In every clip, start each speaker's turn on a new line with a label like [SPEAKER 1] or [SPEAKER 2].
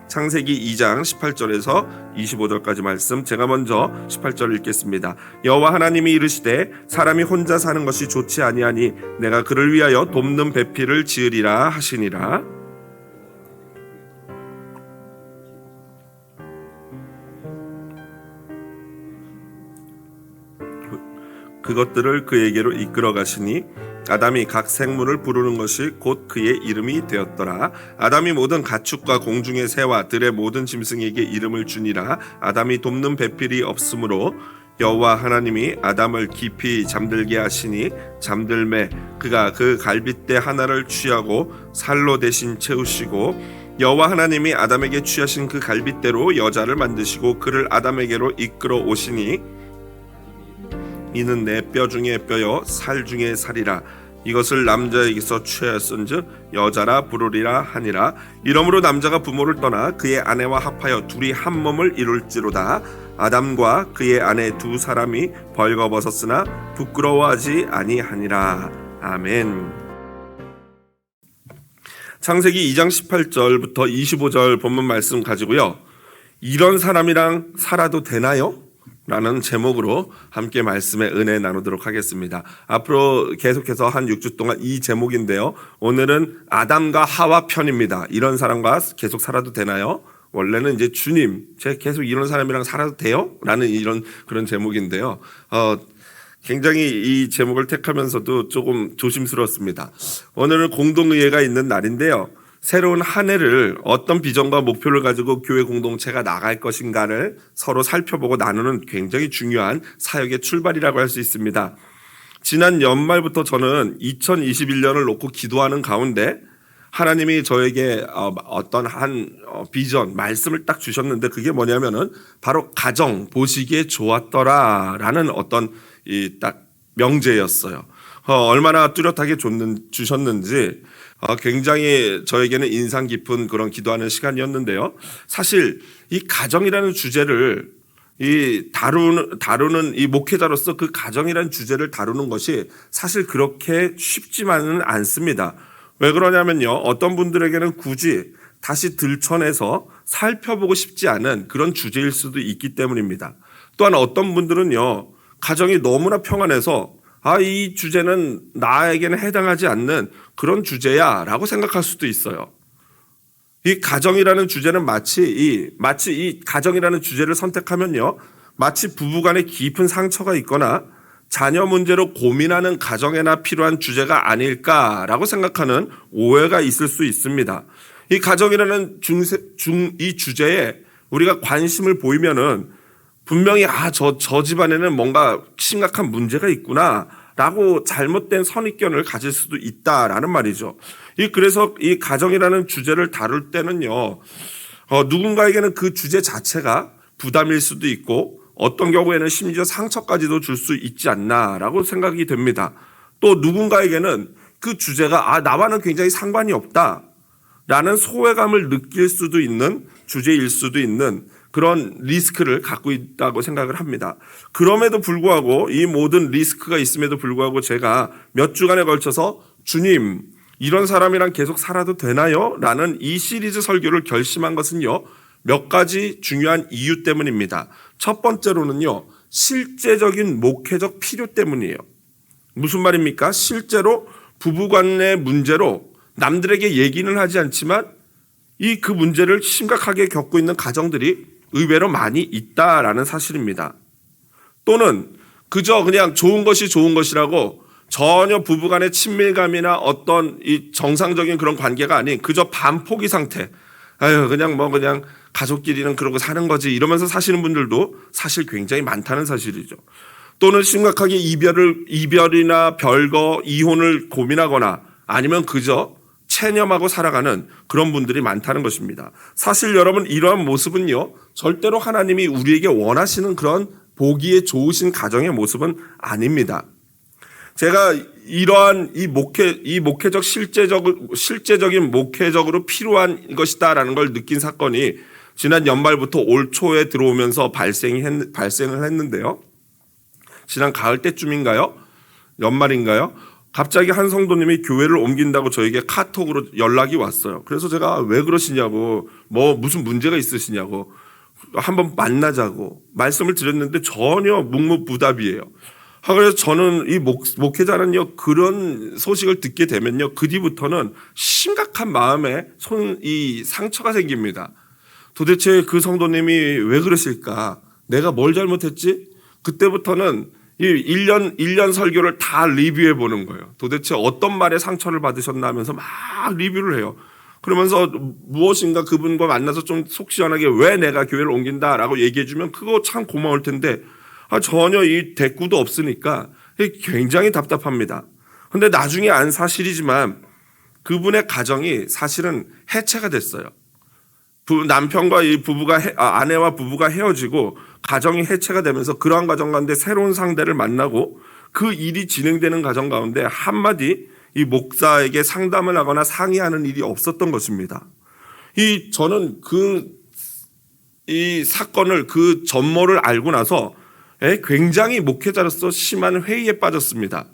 [SPEAKER 1] 창세기 2장 18절에서 25절까지 말씀, 제가 먼저 18절 읽겠습니다. 여호와 하나님이 이르시되 사람이 혼자 사는 것이 좋지 아니하니 내가 그를 위하여 돕는 배필을 지으리라 하시니라. 그것들을 그에게로 이끌어 가시니 아담이 각 생물을 부르는 것이 곧 그의 이름이 되었더라. 아담이 모든 가축과 공중의 새와 들의 모든 짐승에게 이름을 주니라. 아담이 돕는 배필이 없으므로 여호와 하나님이 아담을 깊이 잠들게 하시니 잠들매 그가 그 갈빗대 하나를 취하고 살로 대신 채우시고 여호와 하나님이 아담에게 취하신 그 갈빗대로 여자를 만드시고 그를 아담에게로 이끌어 오시니 이는 내 뼈 중에 뼈요 살 중에 살이라. 이것을 남자에게서 취하였은즉 여자라 부르리라 하니라. 이러므로 남자가 부모를 떠나 그의 아내와 합하여 둘이 한 몸을 이룰지로다. 아담과 그의 아내 두 사람이 벌거벗었으나 부끄러워하지 아니하니라. 아멘. 창세기 2장 18절부터 25절 본문 말씀 가지고요, 이런 사람이랑 살아도 되나요? 라는 제목으로 함께 말씀의 은혜 나누도록 하겠습니다. 앞으로 계속해서 한 6주 동안 이 제목인데요, 오늘은 아담과 하와 편입니다. 이런 사람과 계속 살아도 되나요? 원래는 이제 주님, 제가 계속 이런 사람이랑 살아도 돼요? 라는 그런 제목인데요, 굉장히 이 제목을 택하면서도 조금 조심스러웠습니다. 오늘은 공동의회가 있는 날인데요, 새로운 한 해를 어떤 비전과 목표를 가지고 교회 공동체가 나갈 것인가를 서로 살펴보고 나누는 굉장히 중요한 사역의 출발이라고 할 수 있습니다. 지난 연말부터 저는 2021년을 놓고 기도하는 가운데 하나님이 저에게 어떤 한 비전, 말씀을 딱 주셨는데, 그게 뭐냐면은 바로 가정 보시기에 좋았더라라는 어떤 이 딱 명제였어요. 얼마나 뚜렷하게 주셨는지 굉장히 저에게는 인상 깊은 그런 기도하는 시간이었는데요. 사실 이 가정이라는 주제를 다루는 이 목회자로서 그 가정이라는 주제를 다루는 것이 사실 그렇게 쉽지만은 않습니다. 왜 그러냐면요, 어떤 분들에게는 굳이 다시 들춰내서 살펴보고 싶지 않은 그런 주제일 수도 있기 때문입니다. 또한 어떤 분들은요, 가정이 너무나 평안해서 이 주제는 나에게는 해당하지 않는 그런 주제야 라고 생각할 수도 있어요. 이 가정이라는 주제는 마치 이 가정이라는 주제를 선택하면요, 마치 부부간에 깊은 상처가 있거나 자녀 문제로 고민하는 가정에나 필요한 주제가 아닐까라고 생각하는 오해가 있을 수 있습니다. 이 가정이라는 이 주제에 우리가 관심을 보이면은 분명히 저 집안에는 뭔가 심각한 문제가 있구나 라고 잘못된 선입견을 가질 수도 있다라는 말이죠. 그래서 이 가정이라는 주제를 다룰 때는요, 누군가에게는 그 주제 자체가 부담일 수도 있고 어떤 경우에는 심지어 상처까지도 줄 수 있지 않나라고 생각이 됩니다. 또 누군가에게는 그 주제가 나와는 굉장히 상관이 없다라는 소외감을 느낄 수도 있는 주제일 수도 있는 그런 리스크를 갖고 있다고 생각을 합니다. 그럼에도 불구하고, 이 모든 리스크가 있음에도 불구하고 제가 몇 주간에 걸쳐서 주님, 이런 사람이랑 계속 살아도 되나요? 라는 이 시리즈 설교를 결심한 것은요, 몇 가지 중요한 이유 때문입니다. 첫 번째로는요, 실제적인 목회적 필요 때문이에요. 무슨 말입니까? 실제로 부부간의 문제로 남들에게 얘기는 하지 않지만 그 문제를 심각하게 겪고 있는 가정들이 의외로 많이 있다라는 사실입니다. 또는 그저 그냥 좋은 것이 좋은 것이라고 전혀 부부간의 친밀감이나 어떤 이 정상적인 그런 관계가 아닌 그저 반포기 상태, 그냥 가족끼리는 그러고 사는 거지 이러면서 사시는 분들도 사실 굉장히 많다는 사실이죠. 또는 심각하게 이별이나 별거, 이혼을 고민하거나 아니면 그저 체념하고 살아가는 그런 분들이 많다는 것입니다. 사실 여러분, 이러한 모습은요, 절대로 하나님이 우리에게 원하시는 그런 보기에 좋으신 가정의 모습은 아닙니다. 제가 이러한 이 목회적 실제적인 목회적으로 필요한 것이다라는 걸 느낀 사건이 지난 연말부터 올 초에 들어오면서 발생을 했는데요. 지난 가을 때쯤인가요? 연말인가요? 갑자기 한 성도님이 교회를 옮긴다고 저에게 카톡으로 연락이 왔어요. 그래서 제가 왜 그러시냐고, 뭐 무슨 문제가 있으시냐고, 한번 만나자고 말씀을 드렸는데 전혀 묵묵부답이에요. 그래서 저는 이 목회자는요, 그런 소식을 듣게 되면요, 그 뒤부터는 심각한 마음에 이 상처가 생깁니다. 도대체 그 성도님이 왜 그러실까? 내가 뭘 잘못했지? 그때부터는 이 1년 설교를 다 리뷰해 보는 거예요. 도대체 어떤 말에 상처를 받으셨나 하면서 막 리뷰를 해요. 그러면서 무엇인가 그분과 만나서 좀 속 시원하게 왜 내가 교회를 옮긴다라고 얘기해 주면 그거 참 고마울 텐데 전혀 이 대꾸도 없으니까 굉장히 답답합니다. 그런데 나중에 안 사실이지만 그분의 가정이 사실은 해체가 됐어요. 남편과 이 아내와 부부가 헤어지고 가정이 해체가 되면서 그러한 가정 가운데 새로운 상대를 만나고 그 일이 진행되는 가정 가운데 한마디 이 목사에게 상담을 하거나 상의하는 일이 없었던 것입니다. 저는 이 사건을 그 전모를 알고 나서 굉장히 목회자로서 심한 회의에 빠졌습니다.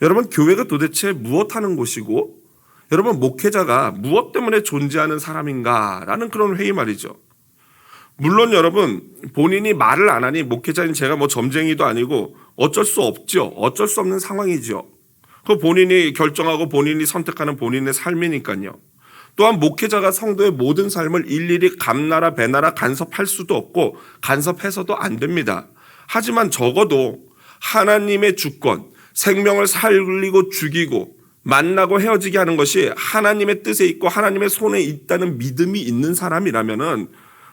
[SPEAKER 1] 여러분, 교회가 도대체 무엇하는 곳이고 여러분, 목회자가 무엇 때문에 존재하는 사람인가라는 그런 회의 말이죠. 물론 여러분, 본인이 말을 안 하니 목회자인 제가 뭐 점쟁이도 아니고 어쩔 수 없죠. 어쩔 수 없는 상황이죠. 그 본인이 결정하고 본인이 선택하는 본인의 삶이니까요. 또한 목회자가 성도의 모든 삶을 일일이 감나라 배나라 간섭할 수도 없고 간섭해서도 안 됩니다. 하지만 적어도 하나님의 주권, 생명을 살리고 죽이고 만나고 헤어지게 하는 것이 하나님의 뜻에 있고 하나님의 손에 있다는 믿음이 있는 사람이라면은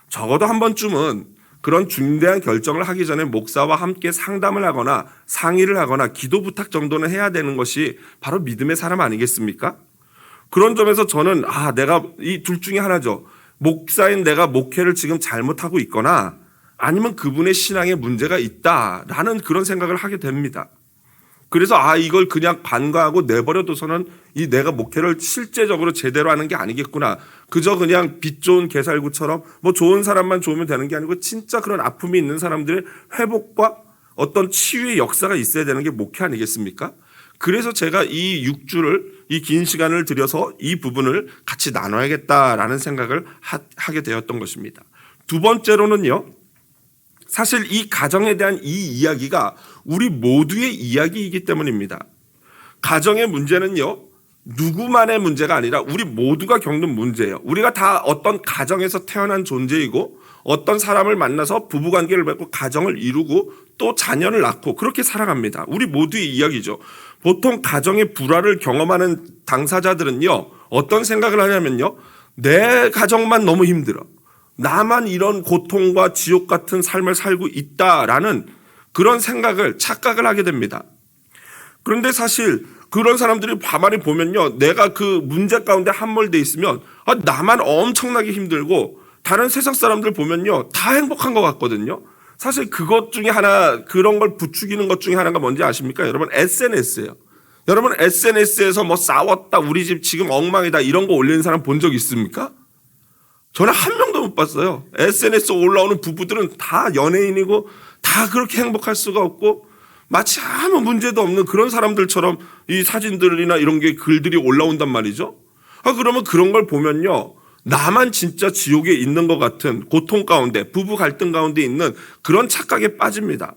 [SPEAKER 1] 적어도 한 번쯤은 그런 중대한 결정을 하기 전에 목사와 함께 상담을 하거나 상의를 하거나 기도 부탁 정도는 해야 되는 것이 바로 믿음의 사람 아니겠습니까? 그런 점에서 저는 내가 이 둘 중에 하나죠. 목사인 내가 목회를 지금 잘못하고 있거나 아니면 그분의 신앙에 문제가 있다라는 그런 생각을 하게 됩니다. 그래서 이걸 그냥 간과하고 내버려둬서는 내가 목회를 실제적으로 제대로 하는 게 아니겠구나. 그저 그냥 빛 좋은 개살구처럼 뭐 좋은 사람만 좋으면 되는 게 아니고 진짜 그런 아픔이 있는 사람들의 회복과 어떤 치유의 역사가 있어야 되는 게 목회 아니겠습니까? 그래서 제가 이 6주를 이 긴 시간을 들여서 이 부분을 같이 나눠야겠다라는 생각을 하게 되었던 것입니다. 두 번째로는요. 사실 이 가정에 대한 이 이야기가 우리 모두의 이야기이기 때문입니다. 가정의 문제는요, 누구만의 문제가 아니라 우리 모두가 겪는 문제예요. 우리가 다 어떤 가정에서 태어난 존재이고 어떤 사람을 만나서 부부관계를 맺고 가정을 이루고 또 자녀를 낳고 그렇게 살아갑니다. 우리 모두의 이야기죠. 보통 가정의 불화를 경험하는 당사자들은요, 어떤 생각을 하냐면요, 내 가정만 너무 힘들어. 나만 이런 고통과 지옥 같은 삶을 살고 있다라는 그런 착각을 하게 됩니다. 그런데 사실 그런 사람들이 가만히 보면요, 내가 그 문제 가운데 함몰돼 있으면 나만 엄청나게 힘들고 다른 세상 사람들 보면요, 다 행복한 것 같거든요. 사실 그것 중에 하나, 그런 걸 부추기는 것 중에 하나가 뭔지 아십니까? 여러분, SNS예요. 여러분, SNS에서 뭐 싸웠다, 우리 집 지금 엉망이다 이런 거 올리는 사람 본 적 있습니까? 저는 한 명도 못 봤어요. SNS 올라오는 부부들은 다 연예인이고 다 그렇게 행복할 수가 없고 마치 아무 문제도 없는 그런 사람들처럼 이 사진들이나 이런 게 글들이 올라온단 말이죠. 그러면 그런 걸 보면요, 나만 진짜 지옥에 있는 것 같은 고통 가운데, 부부 갈등 가운데 있는 그런 착각에 빠집니다.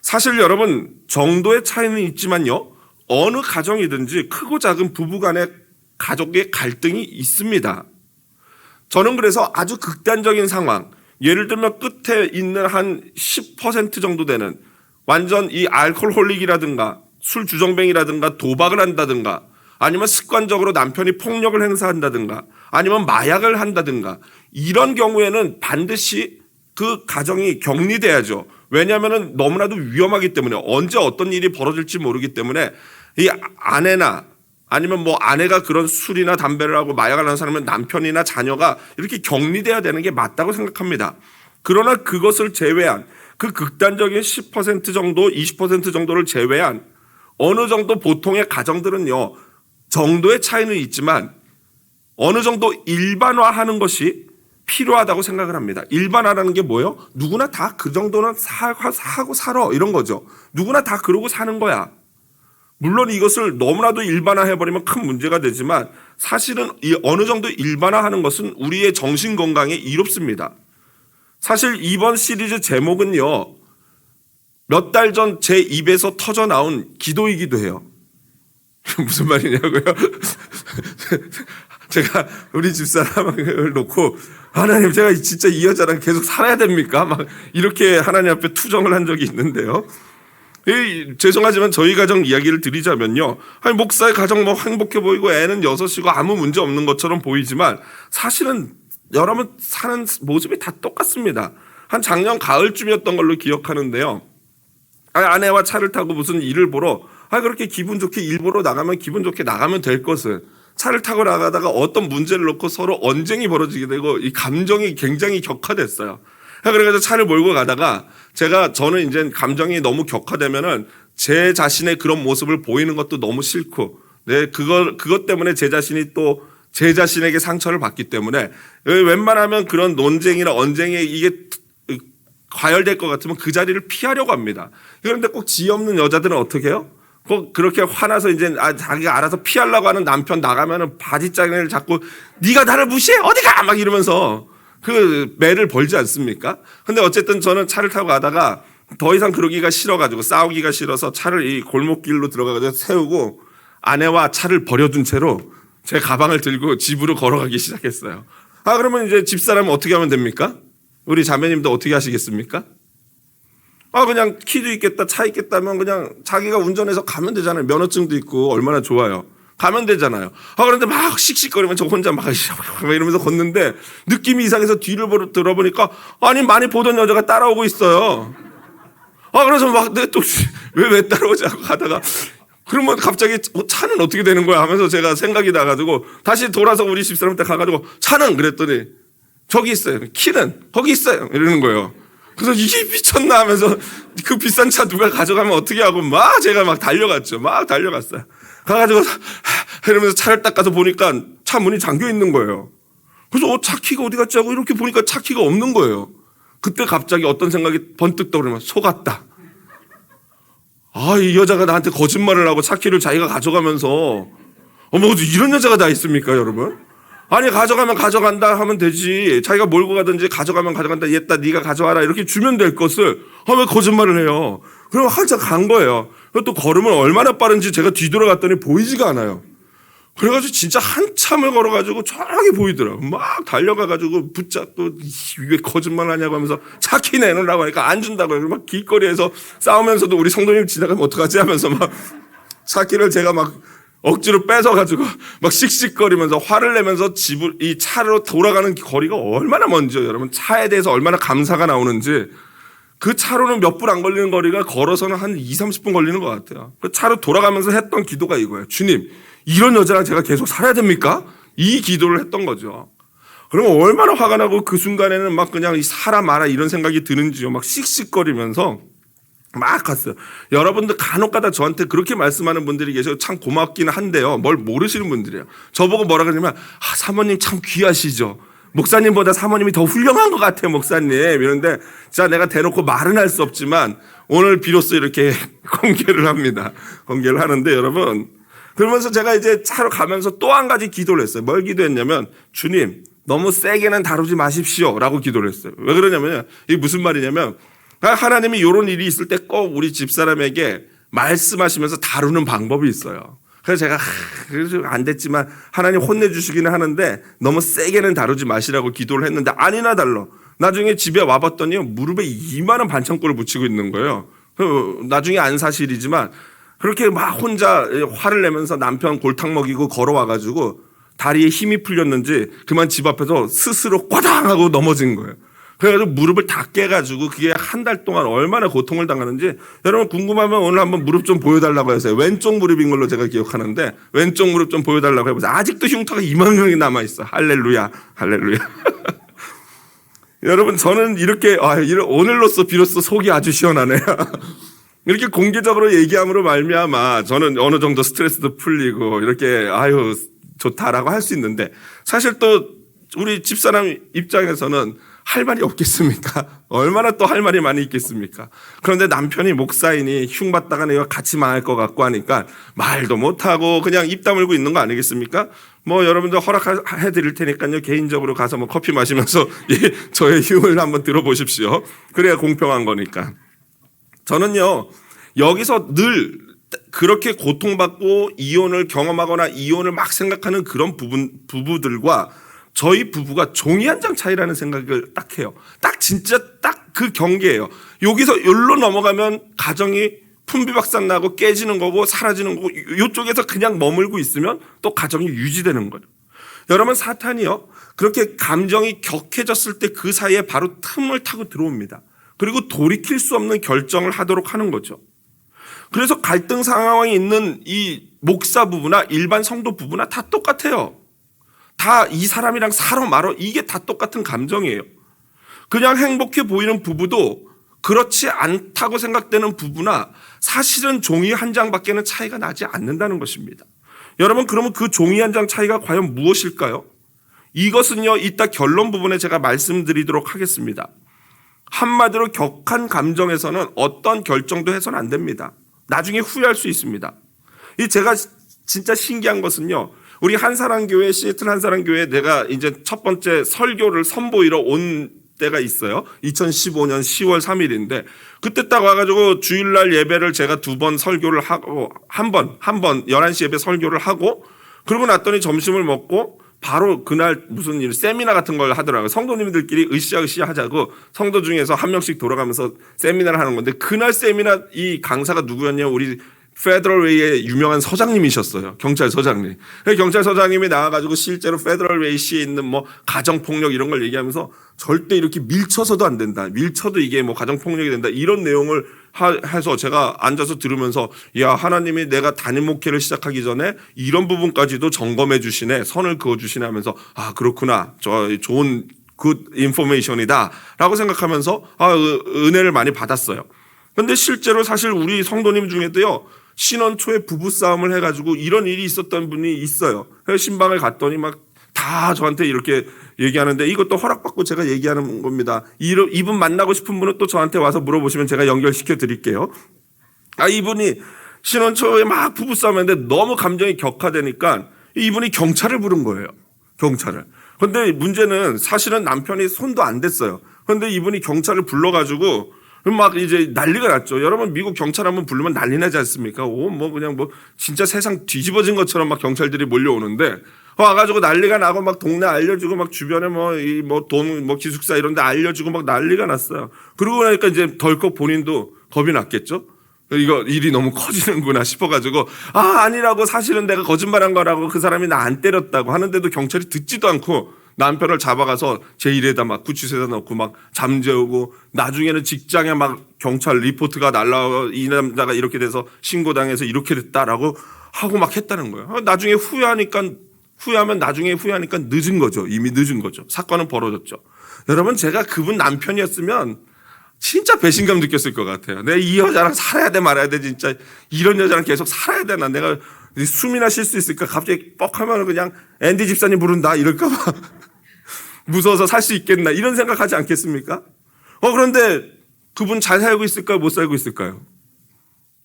[SPEAKER 1] 사실 여러분, 정도의 차이는 있지만요, 어느 가정이든지 크고 작은 부부 간의 가족의 갈등이 있습니다. 저는 그래서 아주 극단적인 상황, 예를 들면 끝에 있는 한 10% 정도 되는 완전 이 알코올홀릭이라든가 술 주정뱅이라든가 도박을 한다든가 아니면 습관적으로 남편이 폭력을 행사한다든가 아니면 마약을 한다든가 이런 경우에는 반드시 그 가정이 격리돼야죠. 왜냐하면 너무나도 위험하기 때문에 언제 어떤 일이 벌어질지 모르기 때문에 이 아내나 아니면 뭐 아내가 그런 술이나 담배를 하고 마약을 하는 사람은 남편이나 자녀가 이렇게 격리돼야 되는 게 맞다고 생각합니다. 그러나 그것을 제외한 그 극단적인 10% 정도, 20% 정도를 제외한 어느 정도 보통의 가정들은요, 정도의 차이는 있지만 어느 정도 일반화하는 것이 필요하다고 생각을 합니다. 일반화라는 게 뭐예요? 누구나 다 그 정도는 하고 살아 이런 거죠. 누구나 다 그러고 사는 거야. 물론 이것을 너무나도 일반화해버리면 큰 문제가 되지만 사실은 이 어느 정도 일반화하는 것은 우리의 정신 건강에 이롭습니다. 사실 이번 시리즈 제목은요, 몇 달 전 제 입에서 터져 나온 기도이기도 해요. 무슨 말이냐고요? 제가 우리 집사람을 놓고 하나님, 제가 진짜 이 여자랑 계속 살아야 됩니까? 막 이렇게 하나님 앞에 투정을 한 적이 있는데요. 죄송하지만 저희 가정 이야기를 드리자면요, 아니, 목사의 가정 뭐 행복해 보이고 애는 6이고 아무 문제 없는 것처럼 보이지만 사실은 여러분 사는 모습이 다 똑같습니다. 한 작년 가을쯤이었던 걸로 기억하는데요, 아내와 차를 타고 무슨 일을 보러 그렇게 기분 좋게 일 보러 나가면 기분 좋게 나가면 될 것을, 차를 타고 나가다가 어떤 문제를 놓고 서로 언쟁이 벌어지게 되고 이 감정이 굉장히 격화됐어요. 그래가지고 차를 몰고 가다가 저는 이제 감정이 너무 격화되면은 제 자신의 그런 모습을 보이는 것도 너무 싫고, 그것 때문에 제 자신이 또 제 자신에게 상처를 받기 때문에 웬만하면 그런 논쟁이나 언쟁에 이게 과열될 것 같으면 그 자리를 피하려고 합니다. 그런데 꼭 지혜 없는 여자들은 어떻게 해요? 꼭 그렇게 화나서 이제 자기가 알아서 피하려고 하는 남편 나가면은 바지장을 잡고 네가 나를 무시해? 어디가? 막 이러면서 그 매를 벌지 않습니까? 근데 어쨌든 저는 차를 타고 가다가 더 이상 그러기가 싫어가지고, 싸우기가 싫어서 차를 이 골목길로 들어가가지고 세우고 아내와 차를 버려둔 채로 제 가방을 들고 집으로 걸어가기 시작했어요. 그러면 이제 집사람은 어떻게 하면 됩니까? 우리 자매님도 어떻게 하시겠습니까? 그냥 키도 있겠다, 차 있겠다면 그냥 자기가 운전해서 가면 되잖아요. 면허증도 있고 얼마나 좋아요. 가면 되잖아요. 그런데 막 씩씩거리면 저 혼자 막 이러면서 걷는데 느낌이 이상해서 뒤를 들어보니까 아니, 많이 보던 여자가 따라오고 있어요. 그래서 막 내가 또 왜 따라오지 하고 가다가, 그러면 갑자기 차는 어떻게 되는 거야 하면서 제가 생각이 나가지고 다시 돌아서 우리 집사람한테 가가지고 차는? 그랬더니 저기 있어요. 키는 거기 있어요. 이러는 거예요. 그래서 이게 미쳤나 하면서 그 비싼 차 누가 가져가면 어떻게 하고 제가 막 달려갔죠. 막 달려갔어요. 가가지고 이러면서 차를 딱 가서 보니까 차 문이 잠겨 있는 거예요. 그래서 차 키가 어디 갔지 하고 이렇게 보니까 차 키가 없는 거예요. 그때 갑자기 어떤 생각이 번뜩 떠오르면 속았다. 이 여자가 나한테 거짓말을 하고 차 키를 자기가 가져가면서, 이런 여자가 다 있습니까, 여러분? 아니, 가져가면 가져간다 하면 되지. 자기가 몰고 가든지 가져가면 가져간다. 얘다 네가 가져와라. 이렇게 주면 될 것을 왜 거짓말을 해요? 그럼 한참 간 거예요. 또 걸으면 얼마나 빠른지 제가 뒤돌아갔더니 보이지가 않아요. 그래가지고 진짜 한참을 걸어가지고 저기 보이더라고요. 막 달려가가지고 붙잡고 왜 거짓말 하냐고 하면서 차 키 내놓으라고 하니까 안 준다고. 막 길거리에서 싸우면서도 우리 성도님 지나가면 어떡하지 하면서 막 차 키를 제가 막 억지로 뺏어가지고 막 씩씩거리면서 화를 내면서 이 차로 돌아가는 거리가 얼마나 먼지요, 여러분. 차에 대해서 얼마나 감사가 나오는지. 그 차로는 몇 분 안 걸리는 거리가 걸어서는 한 20-30분 걸리는 것 같아요. 그 차로 돌아가면서 했던 기도가 이거예요. 주님, 이런 여자랑 제가 계속 살아야 됩니까? 이 기도를 했던 거죠. 그러면 얼마나 화가 나고 그 순간에는 막 그냥 살아 마라 이런 생각이 드는지요. 막 씩씩거리면서 막 갔어요. 여러분들 간혹가다 저한테 그렇게 말씀하는 분들이 계셔서 참 고맙기는 한데요. 뭘 모르시는 분들이에요. 저보고 뭐라 그러냐면 사모님 참 귀하시죠. 목사님보다 사모님이 더 훌륭한 것 같아요, 목사님. 이런데 진짜 내가 대놓고 말은 할 수 없지만 오늘 비로소 이렇게 공개를 합니다. 공개를 하는데 여러분, 그러면서 제가 이제 차로 가면서 또 한 가지 기도를 했어요. 뭘 기도했냐면, 주님, 너무 세게는 다루지 마십시오 라고 기도를 했어요. 왜 그러냐면, 이게 무슨 말이냐면, 하나님이 이런 일이 있을 때 꼭 우리 집사람에게 말씀하시면서 다루는 방법이 있어요. 그래서 제가 그래서 안 됐지만 하나님 혼내주시기는 하는데 너무 세게는 다루지 마시라고 기도를 했는데 아니나 달라. 나중에 집에 와봤더니 무릎에 이만한 반창고를 붙이고 있는 거예요. 나중에 안 사실이지만 그렇게 막 혼자 화를 내면서 남편 골탕 먹이고 걸어와가지고 다리에 힘이 풀렸는지 그만 집 앞에서 스스로 꽈당 하고 넘어진 거예요. 그래가지고 무릎을 다 깨가지고 그게 한 달 동안 얼마나 고통을 당하는지 여러분 궁금하면 오늘 한번 무릎 좀 보여달라고 해서요. 왼쪽 무릎인 걸로 제가 기억하는데 왼쪽 무릎 좀 보여달라고 해보세요. 아직도 흉터가 이만큼이 남아있어. 할렐루야, 할렐루야. 여러분 저는 이렇게 오늘로써 비로소 속이 아주 시원하네요. 이렇게 공개적으로 얘기함으로 말미암아 저는 어느 정도 스트레스도 풀리고 이렇게 좋다라고 할 수 있는데 사실 또 우리 집사람 입장에서는 할 말이 없겠습니까? 얼마나 또 할 말이 많이 있겠습니까? 그런데 남편이 목사이니 흉받다가 내가 같이 망할 것 같고 하니까 말도 못하고 그냥 입 다물고 있는 거 아니겠습니까? 뭐 여러분들 허락해 드릴 테니까요. 개인적으로 가서 뭐 커피 마시면서 저의 흉을 한번 들어보십시오. 그래야 공평한 거니까. 저는요, 여기서 늘 그렇게 고통받고 이혼을 경험하거나 이혼을 막 생각하는 그런 부부들과 저희 부부가 종이 한 장 차이라는 생각을 딱 해요. 딱 진짜 딱 그 경계예요. 여기서 여기로 넘어가면 가정이 풍비박산 나고 깨지는 거고 사라지는 거고, 이쪽에서 그냥 머물고 있으면 또 가정이 유지되는 거예요. 여러분, 사탄이요, 그렇게 감정이 격해졌을 때 그 사이에 바로 틈을 타고 들어옵니다. 그리고 돌이킬 수 없는 결정을 하도록 하는 거죠. 그래서 갈등 상황에 있는 이 목사 부부나 일반 성도 부부나 다 똑같아요. 다 이 사람이랑 살아 말어, 이게 다 똑같은 감정이에요. 그냥 행복해 보이는 부부도 그렇지 않다고 생각되는 부부나 사실은 종이 한 장밖에는 차이가 나지 않는다는 것입니다. 여러분, 그러면 그 종이 한 장 차이가 과연 무엇일까요? 이것은요, 이따 결론 부분에 제가 말씀드리도록 하겠습니다. 한마디로 격한 감정에서는 어떤 결정도 해서는 안 됩니다. 나중에 후회할 수 있습니다. 제가 진짜 신기한 것은요, 우리 한사랑교회, 시애틀 한사랑교회에 내가 이제 첫 번째 설교를 선보이러 온 때가 있어요. 2015년 10월 3일인데 그때 딱 와가지고 주일날 예배를 제가 2번 설교를 하고 한 번 11시 예배 설교를 하고, 그러고 났더니 점심을 먹고 바로 그날 무슨 일 세미나 같은 걸 하더라고요. 성도님들끼리 으쌰으쌰 하자고 성도 중에서 한 명씩 돌아가면서 세미나를 하는 건데, 그날 세미나 이 강사가 누구였냐, 우리 페더럴웨이의 유명한 서장님이셨어요. 경찰서장님. 경찰서장님이 나와가지고 실제로 페더럴웨이시에 있는 뭐 가정폭력 이런 걸 얘기하면서 절대 이렇게 밀쳐서도 안 된다. 밀쳐도 이게 뭐 가정폭력이 된다. 이런 내용을 해서 제가 앉아서 들으면서, 야, 하나님이 내가 담임 목회를 시작하기 전에 이런 부분까지도 점검해 주시네. 선을 그어 주시네 하면서, 아, 그렇구나. 저 좋은 굿 인포메이션이다. 라고 생각하면서 은혜를 많이 받았어요. 근데 실제로 사실 우리 성도님 중에도요, 신혼 초에 부부싸움을 해가지고 이런 일이 있었던 분이 있어요. 신방을 갔더니 막 다 저한테 이렇게 얘기하는데, 이것도 허락받고 제가 얘기하는 겁니다. 이분 만나고 싶은 분은 또 저한테 와서 물어보시면 제가 연결시켜 드릴게요. 이분이 신혼 초에 막 부부싸움 했는데 너무 감정이 격화되니까 이분이 경찰을 부른 거예요. 경찰을. 근데 문제는 사실은 남편이 손도 안 댔어요. 근데 이분이 경찰을 불러가지고 막 이제 난리가 났죠. 여러분, 미국 경찰 한번 부르면 난리 나지 않습니까? 그냥 진짜 세상 뒤집어진 것처럼 막 경찰들이 몰려오는데, 와가지고 난리가 나고 막 동네 알려주고 막 주변에 기숙사 이런 데 알려주고 막 난리가 났어요. 그러고 나니까 이제 덜컥 본인도 겁이 났겠죠? 이거 일이 너무 커지는구나 싶어가지고, 아니라고, 사실은 내가 거짓말한 거라고, 그 사람이 나 안 때렸다고 하는데도 경찰이 듣지도 않고 남편을 잡아가서 제일에다 막 구치소에다 넣고 막 잠재우고, 나중에는 직장에 막 경찰 리포트가 날라와, 이 남자가 이렇게 돼서 신고당해서 이렇게 됐다라고 하고 막 했다는 거예요. 나중에 나중에 후회하니까 늦은 거죠. 이미 늦은 거죠. 사건은 벌어졌죠. 여러분, 제가 그분 남편이었으면 진짜 배신감 느꼈을 것 같아요. 내가 이 여자랑 살아야 돼 말아야 돼, 진짜 이런 여자랑 계속 살아야 되나, 내가 숨이나 쉴 수 있을까, 갑자기 뻑하면 그냥 앤디 집사님 부른다 이럴까 봐 무서워서 살 수 있겠나, 이런 생각하지 않겠습니까? 그런데 그분 잘 살고 있을까요, 못 살고 있을까요?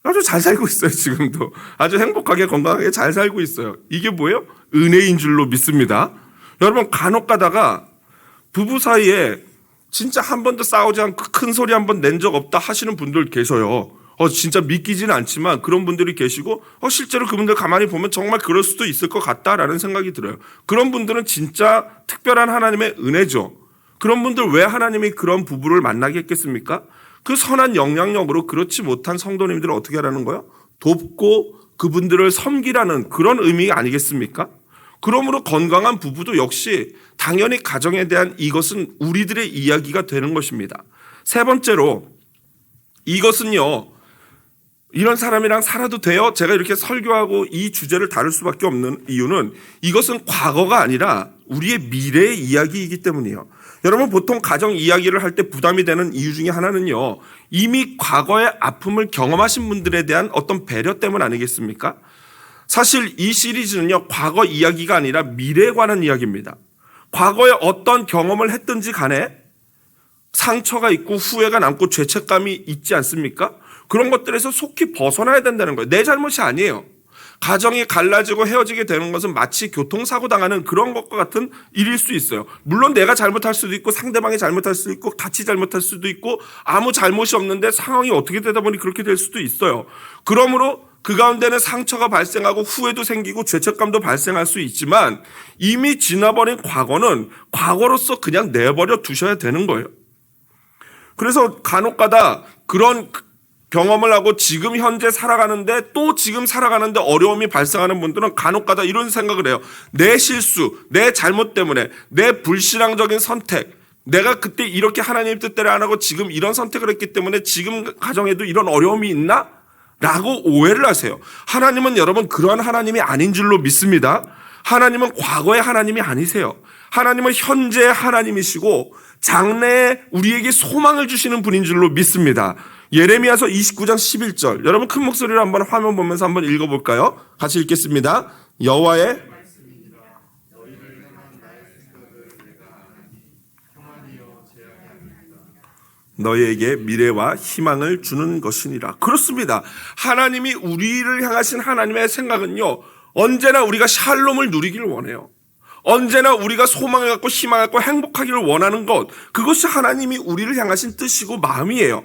[SPEAKER 1] 아주 잘 살고 있어요. 지금도 아주 행복하게 건강하게 잘 살고 있어요. 이게 뭐예요? 은혜인 줄로 믿습니다. 여러분, 간혹 가다가 부부 사이에 진짜 한 번도 싸우지 않고 큰 소리 한 번 낸 적 없다 하시는 분들 계셔요. 진짜 믿기지는 않지만 그런 분들이 계시고, 실제로 그분들 가만히 보면 정말 그럴 수도 있을 것 같다라는 생각이 들어요. 그런 분들은 진짜 특별한 하나님의 은혜죠. 그런 분들 왜 하나님이 그런 부부를 만나게 했겠습니까? 그 선한 영향력으로 그렇지 못한 성도님들을 어떻게 하라는 거예요? 돕고 그분들을 섬기라는 그런 의미 아니겠습니까? 그러므로 건강한 부부도 역시 당연히 가정에 대한 이것은 우리들의 이야기가 되는 것입니다. 세 번째로, 이것은요, 이런 사람이랑 살아도 돼요? 제가 이렇게 설교하고 이 주제를 다룰 수밖에 없는 이유는, 이것은 과거가 아니라 우리의 미래의 이야기이기 때문이에요. 여러분, 보통 가정 이야기를 할 때 부담이 되는 이유 중에 하나는요, 이미 과거의 아픔을 경험하신 분들에 대한 어떤 배려 때문 아니겠습니까? 사실 이 시리즈는요, 과거 이야기가 아니라 미래에 관한 이야기입니다. 과거에 어떤 경험을 했든지 간에 상처가 있고 후회가 남고 죄책감이 있지 않습니까? 그런 것들에서 속히 벗어나야 된다는 거예요. 내 잘못이 아니에요. 가정이 갈라지고 헤어지게 되는 것은 마치 교통사고 당하는 그런 것과 같은 일일 수 있어요. 물론 내가 잘못할 수도 있고 상대방이 잘못할 수도 있고 같이 잘못할 수도 있고 아무 잘못이 없는데 상황이 어떻게 되다 보니 그렇게 될 수도 있어요. 그러므로 그 가운데는 상처가 발생하고 후회도 생기고 죄책감도 발생할 수 있지만 이미 지나버린 과거는 과거로서 그냥 내버려 두셔야 되는 거예요. 그래서 간혹가다 그런 경험을 하고 지금 현재 살아가는데 또 지금 살아가는데 어려움이 발생하는 분들은 간혹가다 이런 생각을 해요. 내 실수, 내 잘못 때문에 내 불신앙적인 선택, 내가 그때 이렇게 하나님 뜻대로 안 하고 지금 이런 선택을 했기 때문에 지금 가정에도 이런 어려움이 있나? 라고 오해를 하세요. 하나님은 여러분 그러한 하나님이 아닌 줄로 믿습니다. 하나님은 과거의 하나님이 아니세요. 하나님은 현재의 하나님이시고 장래에 우리에게 소망을 주시는 분인 줄로 믿습니다. 예레미야서 29장 11절. 여러분 큰 목소리로 한번 화면 보면서 한번 읽어볼까요? 같이 읽겠습니다. 여호와의 너희에게 미래와 희망을 주는 것이니라. 그렇습니다. 하나님이 우리를 향하신 하나님의 생각은요, 언제나 우리가 샬롬을 누리기를 원해요. 언제나 우리가 소망을 갖고 희망을 갖고 행복하기를 원하는 것, 그것이 하나님이 우리를 향하신 뜻이고 마음이에요.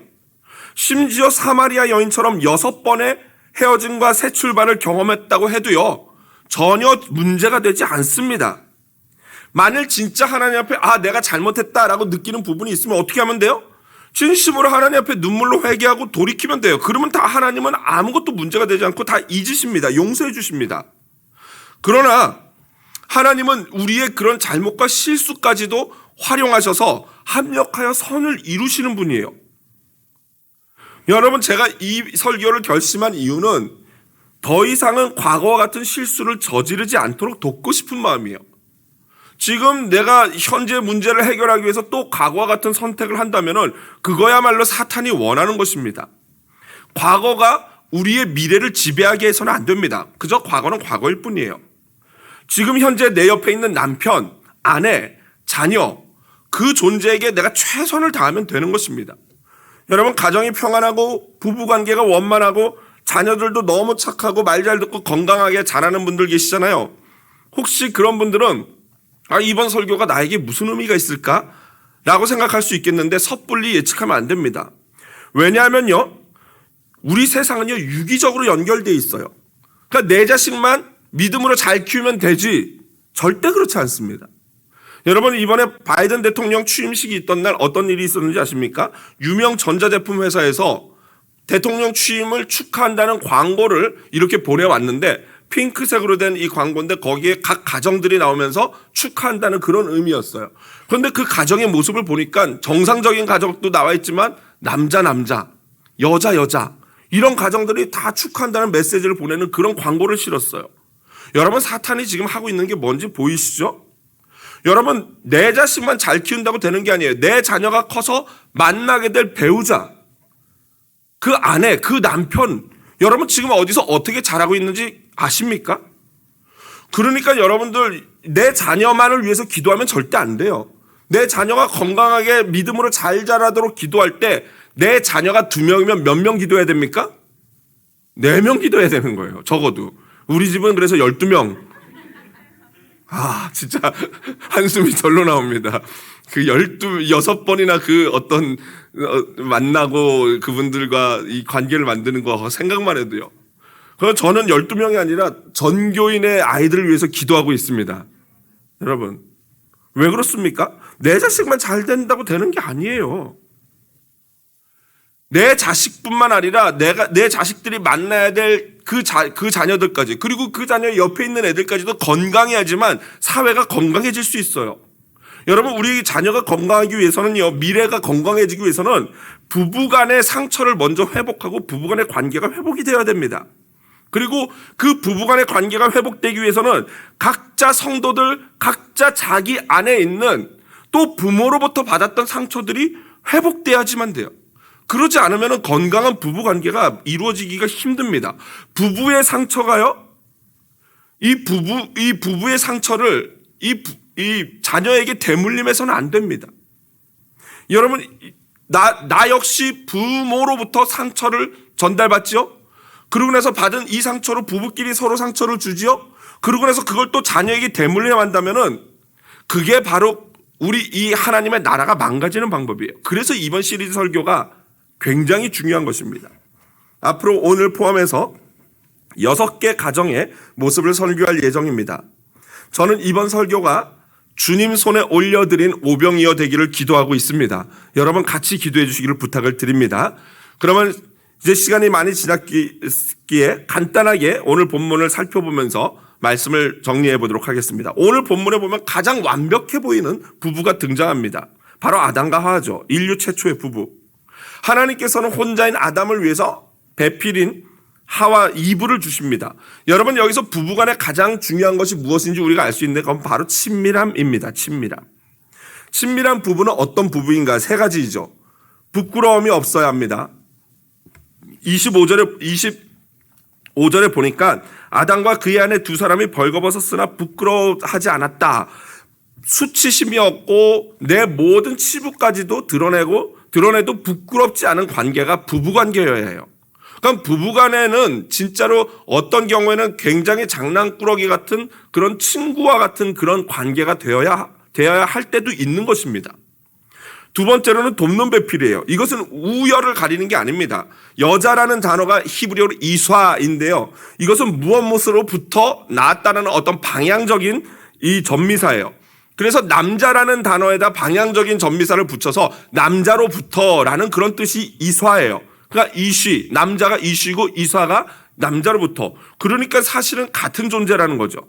[SPEAKER 1] 심지어 사마리아 여인처럼 6번의 헤어짐과 새 출발을 경험했다고 해도요, 전혀 문제가 되지 않습니다. 만일 진짜 하나님 앞에 내가 잘못했다라고 느끼는 부분이 있으면 어떻게 하면 돼요? 진심으로 하나님 앞에 눈물로 회개하고 돌이키면 돼요. 그러면 다 하나님은 아무것도 문제가 되지 않고 다 잊으십니다. 용서해 주십니다. 그러나 하나님은 우리의 그런 잘못과 실수까지도 활용하셔서 합력하여 선을 이루시는 분이에요. 여러분, 제가 이 설교를 결심한 이유는 더 이상은 과거와 같은 실수를 저지르지 않도록 돕고 싶은 마음이에요. 지금 내가 현재 문제를 해결하기 위해서 또 과거와 같은 선택을 한다면은 그거야말로 사탄이 원하는 것입니다. 과거가 우리의 미래를 지배하게 해서는 안 됩니다. 그저 과거는 과거일 뿐이에요. 지금 현재 내 옆에 있는 남편, 아내, 자녀, 그 존재에게 내가 최선을 다하면 되는 것입니다. 여러분, 가정이 평안하고 부부관계가 원만하고 자녀들도 너무 착하고 말 잘 듣고 건강하게 자라는 분들 계시잖아요. 혹시 그런 분들은 이번 설교가 나에게 무슨 의미가 있을까? 라고 생각할 수 있겠는데 섣불리 예측하면 안 됩니다. 왜냐하면요, 우리 세상은요, 유기적으로 연결되어 있어요. 그러니까 내 자식만 믿음으로 잘 키우면 되지, 절대 그렇지 않습니다. 여러분, 이번에 바이든 대통령 취임식이 있던 날 어떤 일이 있었는지 아십니까? 유명 전자제품 회사에서 대통령 취임을 축하한다는 광고를 이렇게 보내왔는데 핑크색으로 된 이 광고인데 거기에 각 가정들이 나오면서 축하한다는 그런 의미였어요. 그런데 그 가정의 모습을 보니까 정상적인 가정도 나와 있지만 남자, 여자 이런 가정들이 다 축하한다는 메시지를 보내는 그런 광고를 실었어요. 여러분, 사탄이 지금 하고 있는 게 뭔지 보이시죠? 여러분, 내 자식만 잘 키운다고 되는 게 아니에요. 내 자녀가 커서 만나게 될 배우자, 그 아내, 그 남편, 여러분 지금 어디서 어떻게 자라고 있는지 아십니까? 그러니까 여러분들 내 자녀만을 위해서 기도하면 절대 안 돼요. 내 자녀가 건강하게 믿음으로 잘 자라도록 기도할 때 내 자녀가 2명이면 몇 명 기도해야 됩니까? 4명 기도해야 되는 거예요. 적어도. 우리 집은 그래서 12명. 진짜 한숨이 절로 나옵니다. 그 6번이나 그 어떤 만나고 그분들과 이 관계를 만드는 거 생각만 해도요. 그래서 저는 12명이 아니라 전교인의 아이들을 위해서 기도하고 있습니다. 여러분, 왜 그렇습니까? 내 자식만 잘 된다고 되는 게 아니에요. 내 자식뿐만 아니라 내 자식들이 만나야 될 그 자녀들까지, 그리고 그 자녀 옆에 있는 애들까지도 건강해야지만 사회가 건강해질 수 있어요. 여러분, 우리 자녀가 건강하기 위해서는요, 미래가 건강해지기 위해서는 부부간의 상처를 먼저 회복하고 부부간의 관계가 회복이 되어야 됩니다. 그리고 그 부부간의 관계가 회복되기 위해서는 각자 성도들, 각자 자기 안에 있는 또 부모로부터 받았던 상처들이 회복돼야지만 돼요. 그러지 않으면 건강한 부부관계가 이루어지기가 힘듭니다. 부부의 상처가요, 이 부부의 상처를 이 자녀에게 대물림해서는 안 됩니다. 여러분, 나 역시 부모로부터 상처를 전달받지요? 그러고 나서 받은 이 상처로 부부끼리 서로 상처를 주지요? 그러고 나서 그걸 또 자녀에게 대물림에 한다면은 그게 바로 우리 이 하나님의 나라가 망가지는 방법이에요. 그래서 이번 시리즈 설교가 굉장히 중요한 것입니다. 앞으로 오늘 포함해서 6개 가정의 모습을 설교할 예정입니다. 저는 이번 설교가 주님 손에 올려드린 오병이어 되기를 기도하고 있습니다. 여러분 같이 기도해 주시기를 부탁을 드립니다. 그러면 이제 시간이 많이 지났기에 간단하게 오늘 본문을 살펴보면서 말씀을 정리해 보도록 하겠습니다. 오늘 본문에 보면 가장 완벽해 보이는 부부가 등장합니다. 바로 아담과 하와죠. 인류 최초의 부부. 하나님께서는 혼자인 아담을 위해서 배필인 하와 이브를 주십니다. 여러분, 여기서 부부간에 가장 중요한 것이 무엇인지 우리가 알 수 있는데 그건 바로 친밀함입니다. 친밀한 부부는 어떤 부부인가? 3가지이죠. 부끄러움이 없어야 합니다. 25절에 보니까 아담과 그의 아내 2사람이 벌거벗었으나 부끄러워하지 않았다. 수치심이 없고 내 모든 치부까지도 드러내도 부끄럽지 않은 관계가 부부관계여야 해요. 그럼 부부간에는 진짜로 어떤 경우에는 굉장히 장난꾸러기 같은 그런 친구와 같은 그런 관계가 되어야 할 때도 있는 것입니다. 2번째로는 돕는 배필이에요. 이것은 우열을 가리는 게 아닙니다. 여자라는 단어가 히브리어로 이쏴인데요. 이것은 무엇으로부터 나왔다는 어떤 방향적인 이 전미사예요. 그래서 남자라는 단어에다 방향적인 전미사를 붙여서 남자로부터라는 그런 뜻이 이쏴예요. 그러니까 이쉬, 남자가 이쉬고 이쏴가 남자로부터. 그러니까 사실은 같은 존재라는 거죠.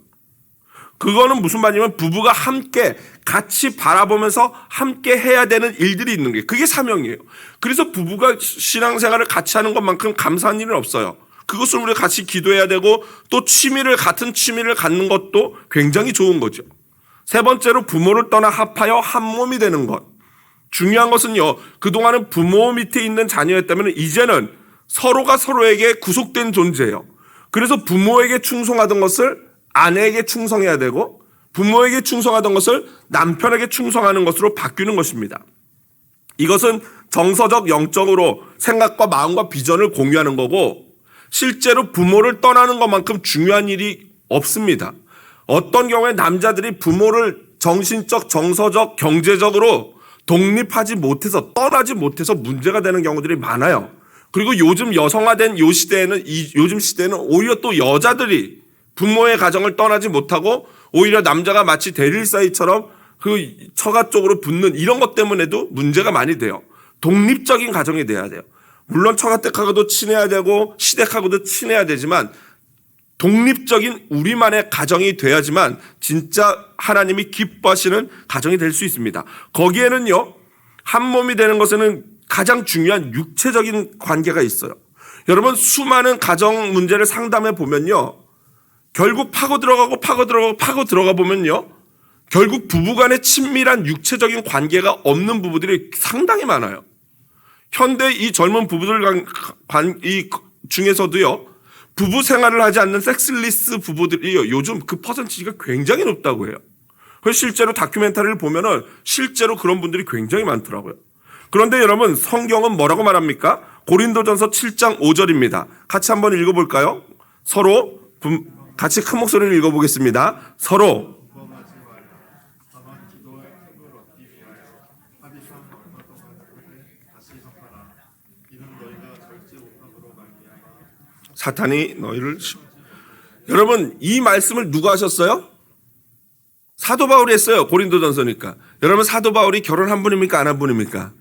[SPEAKER 1] 그거는 무슨 말이냐면 부부가 함께 같이 바라보면서 함께 해야 되는 일들이 있는 게 그게 사명이에요. 그래서 부부가 신앙생활을 같이 하는 것만큼 감사한 일은 없어요. 그것을 우리가 같이 기도해야 되고 또 같은 취미를 갖는 것도 굉장히 좋은 거죠. 3번째로 부모를 떠나 합하여 한 몸이 되는 것. 중요한 것은요, 그동안은 부모 밑에 있는 자녀였다면 이제는 서로가 서로에게 구속된 존재예요. 그래서 부모에게 충성하던 것을 아내에게 충성해야 되고 부모에게 충성하던 것을 남편에게 충성하는 것으로 바뀌는 것입니다. 이것은 정서적, 영적으로 생각과 마음과 비전을 공유하는 거고 실제로 부모를 떠나는 것만큼 중요한 일이 없습니다. 어떤 경우에 남자들이 부모를 정신적, 정서적, 경제적으로 독립하지 못해서 떠나지 못해서 문제가 되는 경우들이 많아요. 그리고 요즘 여성화된 요즘 시대에는 오히려 또 여자들이 부모의 가정을 떠나지 못하고 오히려 남자가 마치 대릴사이처럼 그 처가 쪽으로 붙는 이런 것 때문에도 문제가 많이 돼요. 독립적인 가정이 돼야 돼요. 물론 처가댁하고도 친해야 되고 시댁하고도 친해야 되지만 독립적인 우리만의 가정이 돼야지만 진짜 하나님이 기뻐하시는 가정이 될 수 있습니다. 거기에는요, 한 몸이 되는 것에는 가장 중요한 육체적인 관계가 있어요. 여러분, 수많은 가정 문제를 상담해 보면요, 결국 파고 들어가 보면요, 결국 부부간의 친밀한 육체적인 관계가 없는 부부들이 상당히 많아요. 현대 이 젊은 부부들 중에서도요, 부부 생활을 하지 않는 섹스리스 부부들이 요즘 그 퍼센티지가 굉장히 높다고 해요. 그래서 실제로 다큐멘터리를 보면은 실제로 그런 분들이 굉장히 많더라고요. 그런데 여러분, 성경은 뭐라고 말합니까? 고린도전서 7장 5절입니다. 같이 한번 읽어볼까요? 같이 큰 목소리를 읽어보겠습니다. 서로 사탄이 너희를 여러분, 이 말씀을 누가 하셨어요? 사도 바울이 했어요. 고린도전서니까. 여러분, 사도 바울이 결혼 한 분입니까? 안 한 분입니까?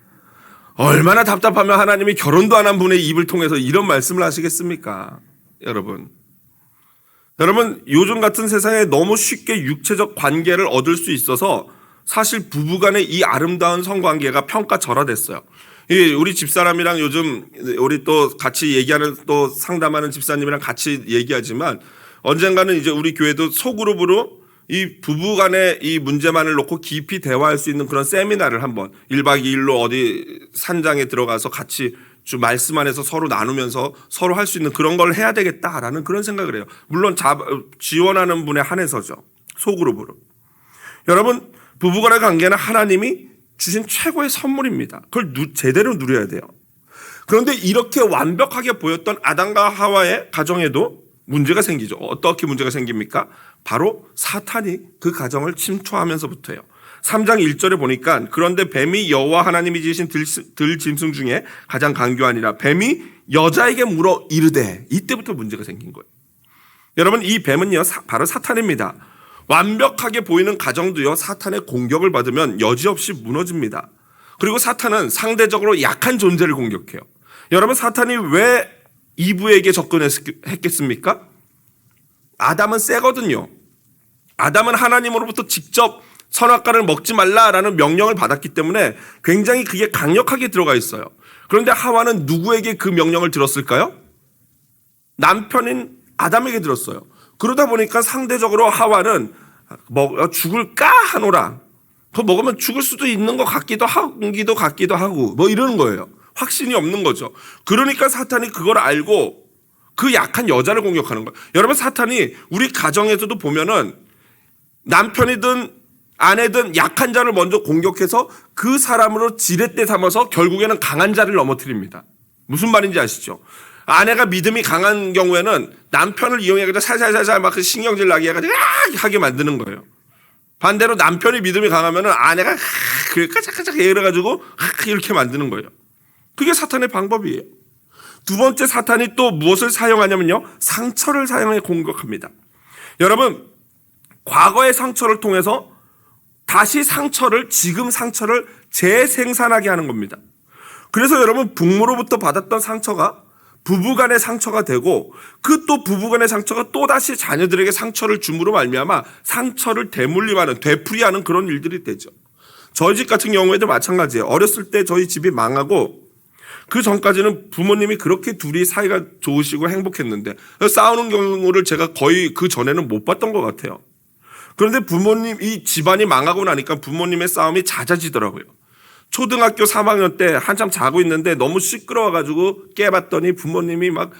[SPEAKER 1] 얼마나 답답하면 하나님이 결혼도 안 한 분의 입을 통해서 이런 말씀을 하시겠습니까? 여러분, 요즘 같은 세상에 너무 쉽게 육체적 관계를 얻을 수 있어서 사실 부부간의 이 아름다운 성관계가 평가절하됐어요. 우리 집사람이랑 요즘 우리 또 같이 얘기하는 또 상담하는 집사님이랑 같이 얘기하지만 언젠가는 이제 우리 교회도 소그룹으로 이 부부간의 이 문제만을 놓고 깊이 대화할 수 있는 그런 세미나를 한번 1박 2일로 어디 산장에 들어가서 같이 주 말씀 안에서 서로 나누면서 서로 할 수 있는 그런 걸 해야 되겠다라는 그런 생각을 해요. 물론 지원하는 분에 한해서죠. 소그룹으로. 여러분, 부부간의 관계는 하나님이 주신 최고의 선물입니다. 그걸 제대로 누려야 돼요. 그런데 이렇게 완벽하게 보였던 아담과 하와의 가정에도 문제가 생기죠. 어떻게 문제가 생깁니까? 바로 사탄이 그 가정을 침투하면서부터예요. 3장 1절에 보니까 그런데 뱀이 여호와 하나님이 지으신 들짐승 중에 가장 간교하니라. 뱀이 여자에게 물어 이르되, 이때부터 문제가 생긴 거예요. 여러분, 이 뱀은요 바로 사탄입니다. 완벽하게 보이는 가정도요 사탄의 공격을 받으면 여지없이 무너집니다. 그리고 사탄은 상대적으로 약한 존재를 공격해요. 여러분, 사탄이 왜 이브에게 접근했겠습니까? 아담은 세거든요. 아담은 하나님으로부터 직접 선악과를 먹지 말라라는 명령을 받았기 때문에 굉장히 그게 강력하게 들어가 있어요. 그런데 하와는 누구에게 그 명령을 들었을까요? 남편인 아담에게 들었어요. 그러다 보니까 상대적으로 하와는 죽을까 하노라. 그거 먹으면 죽을 수도 있는 것 같기도 하고 뭐 이러는 거예요. 확신이 없는 거죠. 그러니까 사탄이 그걸 알고 그 약한 여자를 공격하는 거예요. 여러분, 사탄이 우리 가정에서도 보면은 남편이든 아내든 약한 자를 먼저 공격해서 그 사람으로 지렛대 삼아서 결국에는 강한 자를 넘어뜨립니다. 무슨 말인지 아시죠? 아내가 믿음이 강한 경우에는 남편을 이용해서 살살살살 막 신경질 나게 해가지고 하게 만드는 거예요. 반대로 남편이 믿음이 강하면은 아내가 까짝까짝 이래가지고 이렇게 만드는 거예요. 그게 사탄의 방법이에요. 두 번째, 사탄이 또 무엇을 사용하냐면요, 상처를 사용해 공격합니다. 여러분, 과거의 상처를 통해서 다시 지금 상처를 재생산하게 하는 겁니다. 그래서 여러분, 부모로부터 받았던 상처가 부부간의 상처가 되고 그 또 부부간의 상처가 또다시 자녀들에게 상처를 줌으로 말미암아 상처를 되풀이하는 그런 일들이 되죠. 저희 집 같은 경우에도 마찬가지예요. 어렸을 때 저희 집이 망하고 그 전까지는 부모님이 그렇게 둘이 사이가 좋으시고 행복했는데 싸우는 경우를 제가 거의 그 전에는 못 봤던 것 같아요. 그런데 이 집안이 망하고 나니까 부모님의 싸움이 잦아지더라고요. 초등학교 3학년 때 한참 자고 있는데 너무 시끄러워가지고 깨봤더니 부모님이 막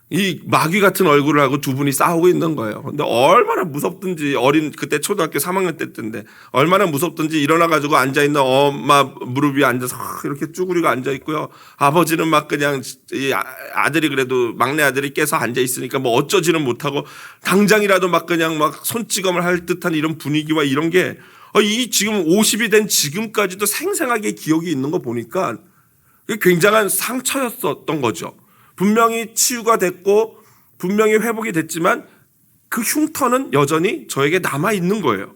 [SPEAKER 1] 이 마귀 같은 얼굴을 하고 두 분이 싸우고 있는 거예요. 근데 얼마나 무섭든지, 그때 초등학교 3학년 때인데 얼마나 무섭든지 일어나가지고 앉아있는 엄마 무릎 위에 앉아서 이렇게 쭈그리고 앉아있고요. 아버지는 막 그냥 이 아들이 그래도 막내 아들이 깨서 앉아있으니까 뭐 어쩌지는 못하고 당장이라도 막 그냥 막 손찌검을 할 듯한 이런 분위기와 이런 게 이 지금 50이 된 지금까지도 생생하게 기억이 있는 거 보니까 굉장한 상처였었던 거죠. 분명히 치유가 됐고 분명히 회복이 됐지만 그 흉터는 여전히 저에게 남아있는 거예요.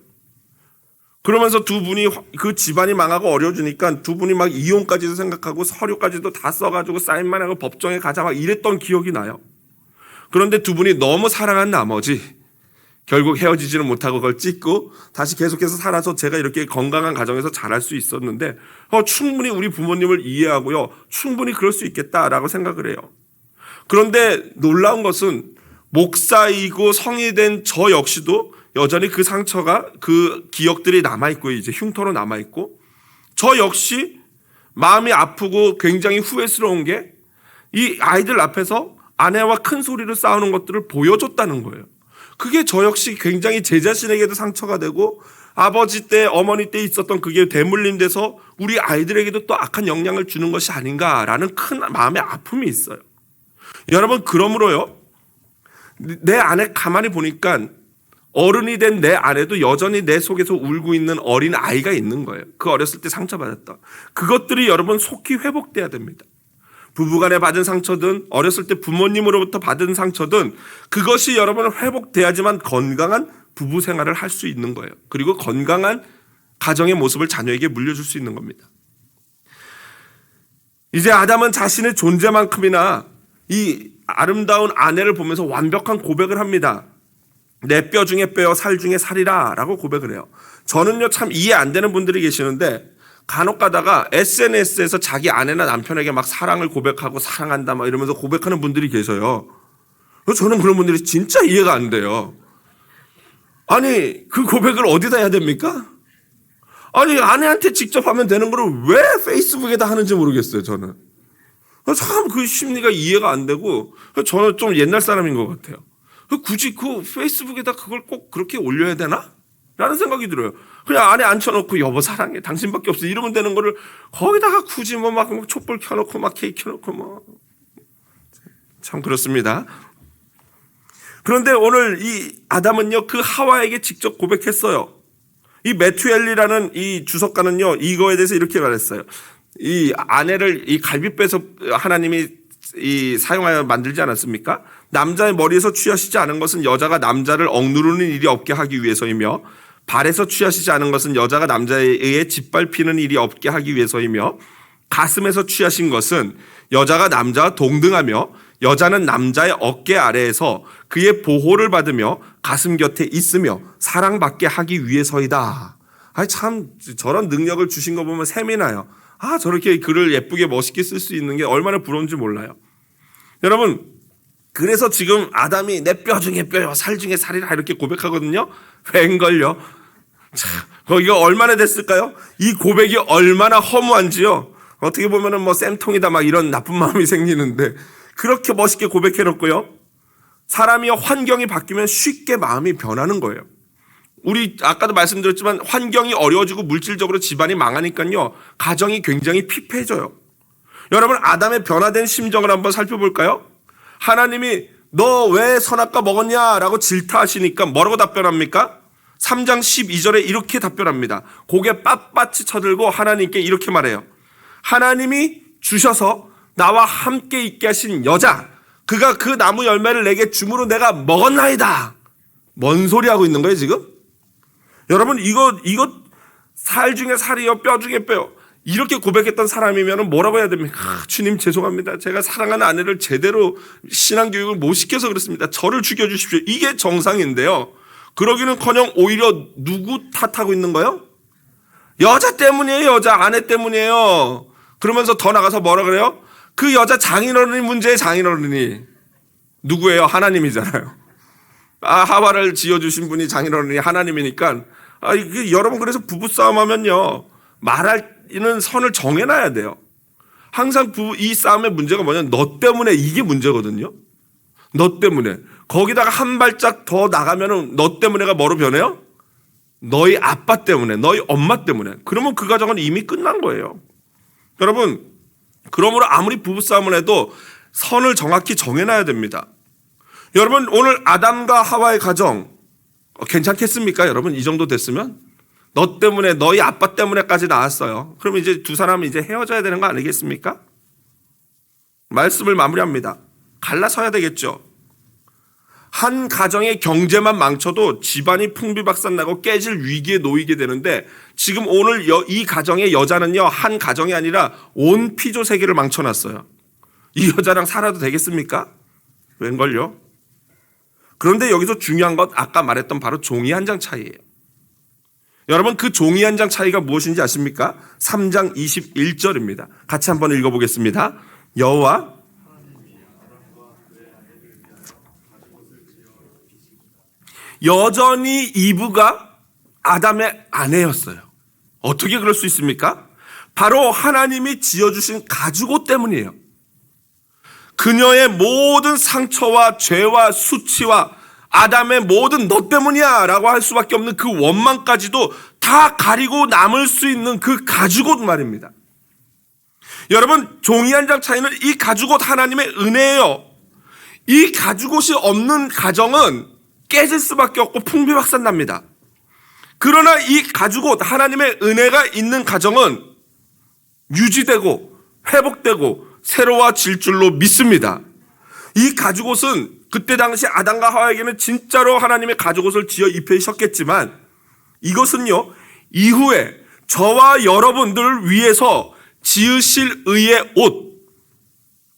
[SPEAKER 1] 그러면서 두 분이 그 집안이 망하고 어려워지니까 두 분이 막 이혼까지도 생각하고 서류까지도 다 써가지고 사인만 하고 법정에 가자 막 이랬던 기억이 나요. 그런데 두 분이 너무 사랑한 나머지 결국 헤어지지는 못하고 그걸 찢고 다시 계속해서 살아서 제가 이렇게 건강한 가정에서 자랄 수 있었는데 충분히 우리 부모님을 이해하고요. 충분히 그럴 수 있겠다라고 생각을 해요. 그런데 놀라운 것은 목사이고 성이 된 저 역시도 여전히 그 상처가 그 기억들이 남아있고 이제 흉터로 남아있고 저 역시 마음이 아프고 굉장히 후회스러운 게 이 아이들 앞에서 아내와 큰 소리로 싸우는 것들을 보여줬다는 거예요. 그게 저 역시 굉장히 제 자신에게도 상처가 되고 아버지 때 어머니 때 있었던 그게 대물림돼서 우리 아이들에게도 또 악한 영향을 주는 것이 아닌가라는 큰 마음의 아픔이 있어요. 여러분, 그러므로요, 내 안에 가만히 보니까 어른이 된 내 안에도 여전히 내 속에서 울고 있는 어린 아이가 있는 거예요. 그 어렸을 때 상처받았다. 그것들이 여러분 속히 회복돼야 됩니다. 부부간에 받은 상처든 어렸을 때 부모님으로부터 받은 상처든 그것이 여러분 회복돼야지만 건강한 부부 생활을 할 수 있는 거예요. 그리고 건강한 가정의 모습을 자녀에게 물려줄 수 있는 겁니다. 이제 아담은 자신의 존재만큼이나 이 아름다운 아내를 보면서 완벽한 고백을 합니다. 내 뼈 중에 뼈, 살 중에 살이라 라고 고백을 해요. 저는요 참 이해 안 되는 분들이 계시는데 간혹 가다가 SNS에서 자기 아내나 남편에게 막 사랑을 고백하고 사랑한다 막 이러면서 고백하는 분들이 계셔요. 저는 그런 분들이 진짜 이해가 안 돼요. 아니, 그 고백을 어디다 해야 됩니까? 아니, 아내한테 직접 하면 되는 걸 왜 페이스북에다 하는지 모르겠어요, 저는. 참 그 심리가 이해가 안 되고 저는 좀 옛날 사람인 것 같아요. 굳이 그 페이스북에다 그걸 꼭 그렇게 올려야 되나? 라는 생각이 들어요. 그냥 안에 앉혀놓고 여보 사랑해 당신밖에 없어 이러면 되는 거를 거기다가 굳이 막 촛불 켜놓고 막 케이크 켜놓고 참 그렇습니다. 그런데 오늘 이 아담은요 그 하와에게 직접 고백했어요. 이 메투엘리라는 이 주석가는요 이거에 대해서 이렇게 말했어요. 이 아내를 이 갈빗배에서 하나님이 이 사용하여 만들지 않았습니까? 남자의 머리에서 취하시지 않은 것은 여자가 남자를 억누르는 일이 없게 하기 위해서이며 발에서 취하시지 않은 것은 여자가 남자에 의해 짓밟히는 일이 없게 하기 위해서이며 가슴에서 취하신 것은 여자가 남자와 동등하며 여자는 남자의 어깨 아래에서 그의 보호를 받으며 가슴 곁에 있으며 사랑받게 하기 위해서이다. 참 저런 능력을 주신 거 보면 샘이 나요. 저렇게 글을 예쁘게 멋있게 쓸 수 있는 게 얼마나 부러운지 몰라요. 여러분 그래서 지금 아담이 내 뼈 중에 뼈요 살 중에 살이라 이렇게 고백하거든요. 웬걸요. 이거 얼마나 됐을까요? 이 고백이 얼마나 허무한지요. 어떻게 보면은 쌤통이다 막 이런 나쁜 마음이 생기는데 그렇게 멋있게 고백해놓고요. 사람이 환경이 바뀌면 쉽게 마음이 변하는 거예요. 우리 아까도 말씀드렸지만 환경이 어려워지고 물질적으로 집안이 망하니까요. 가정이 굉장히 피폐해져요. 여러분 아담의 변화된 심정을 한번 살펴볼까요? 하나님이 너 왜 선악과 먹었냐라고 질타하시니까 뭐라고 답변합니까? 3장 12절에 이렇게 답변합니다. 고개 빳빳이 쳐들고 하나님께 이렇게 말해요. 하나님이 주셔서 나와 함께 있게 하신 여자 그가 그 나무 열매를 내게 줌으로 내가 먹었나이다. 뭔 소리 하고 있는 거예요 지금? 여러분 이거 살 중에 살이요 뼈 중에 뼈요. 이렇게 고백했던 사람이면 뭐라고 해야 됩니까? 주님 죄송합니다. 제가 사랑하는 아내를 제대로 신앙교육을 못 시켜서 그렇습니다. 저를 죽여주십시오. 이게 정상인데요. 그러기는커녕 오히려 누구 탓하고 있는 거예요? 여자 때문이에요. 여자 아내 때문이에요. 그러면서 더 나가서 뭐라 그래요? 그 여자 장인어른이 문제의 장인어른이 누구예요? 하나님이잖아요. 하와를 지어주신 분이 장인어른이 하나님이니까 여러분 그래서 부부싸움 하면요 말하는 선을 정해놔야 돼요. 항상 이 싸움의 문제가 뭐냐면 너 때문에 이게 문제거든요. 너 때문에 거기다가 한 발짝 더 나가면은 너 때문에가 뭐로 변해요? 너희 아빠 때문에 너희 엄마 때문에. 그러면 그 가정은 이미 끝난 거예요. 여러분 그러므로 아무리 부부싸움을 해도 선을 정확히 정해놔야 됩니다. 여러분 오늘 아담과 하와의 가정 괜찮겠습니까? 여러분 이 정도 됐으면 너 때문에 너희 아빠 때문에까지 나왔어요. 그러면 이제 두 사람은 이제 헤어져야 되는 거 아니겠습니까? 말씀을 마무리합니다. 갈라서야 되겠죠. 한 가정의 경제만 망쳐도 집안이 풍비박산나고 깨질 위기에 놓이게 되는데 지금 오늘 이 가정의 여자는요 한 가정이 아니라 온 피조 세계를 망쳐놨어요. 이 여자랑 살아도 되겠습니까? 웬걸요? 그런데 여기서 중요한 건 아까 말했던 바로 종이 한 장 차이예요. 여러분 그 종이 한 장 차이가 무엇인지 아십니까? 3장 21절입니다. 같이 한번 읽어보겠습니다. 여호와 여전히 이브가 아담의 아내였어요. 어떻게 그럴 수 있습니까? 바로 하나님이 지어주신 가죽옷 때문이에요. 그녀의 모든 상처와 죄와 수치와 아담의 모든 너 때문이야 라고 할 수밖에 없는 그 원망까지도 다 가리고 남을 수 있는 그 가죽옷 말입니다. 여러분 종이 한 장 차이는 이 가죽옷 하나님의 은혜예요. 이 가죽옷이 없는 가정은 깨질 수밖에 없고 풍비박산납니다. 그러나 이 가죽옷 하나님의 은혜가 있는 가정은 유지되고 회복되고 새로워질 줄로 믿습니다. 이 가죽옷은 그때 당시 아담과 하와에게는 진짜로 하나님의 가죽옷을 지어 입히셨겠지만 이것은요 이후에 저와 여러분들을 위해서 지으실 의의 옷,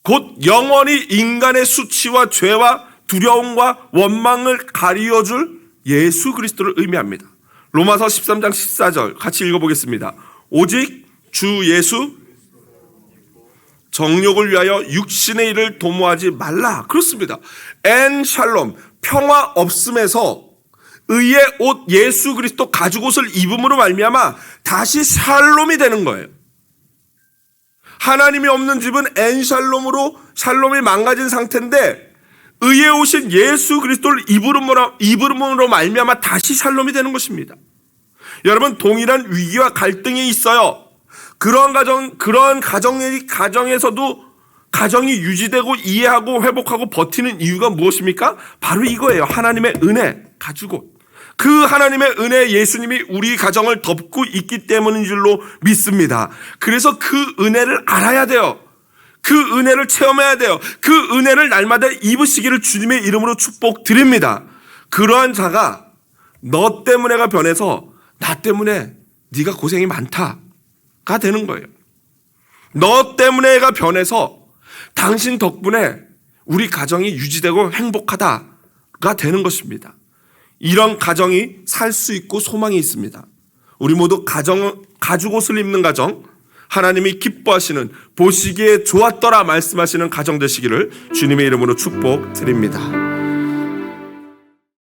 [SPEAKER 1] 곧 영원히 인간의 수치와 죄와 두려움과 원망을 가리워줄 예수 그리스도를 의미합니다. 로마서 13장 14절 같이 읽어보겠습니다. 오직 주 예수 정욕을 위하여 육신의 일을 도모하지 말라. 그렇습니다. 엔 샬롬 평화 없음에서 의의 옷 예수 그리스도 가죽옷을 입음으로 말미암아 다시 샬롬이 되는 거예요. 하나님이 없는 집은 엔 샬롬으로 샬롬이 망가진 상태인데 의에 오신 예수 그리스도를 입음으로 말미암아 다시 샬롬이 되는 것입니다. 여러분, 동일한 위기와 갈등이 있어요. 그러한 가정에서도 가정이 유지되고 이해하고 회복하고 버티는 이유가 무엇입니까? 바로 이거예요. 하나님의 은혜 가지고. 그 하나님의 은혜, 예수님이 우리 가정을 덮고 있기 때문인 줄로 믿습니다. 그래서 그 은혜를 알아야 돼요. 그 은혜를 체험해야 돼요. 그 은혜를 날마다 입으시기를 주님의 이름으로 축복드립니다. 그러한 자가 너 때문에가 변해서 나 때문에 네가 고생이 많다가 되는 거예요. 너 때문에가 변해서 당신 덕분에 우리 가정이 유지되고 행복하다가 되는 것입니다. 이런 가정이 살 수 있고 소망이 있습니다. 우리 모두 가죽 옷을 입는 가정, 하나님이 기뻐하시는, 보시기에 좋았더라 말씀하시는 가정 되시기를 주님의 이름으로 축복드립니다.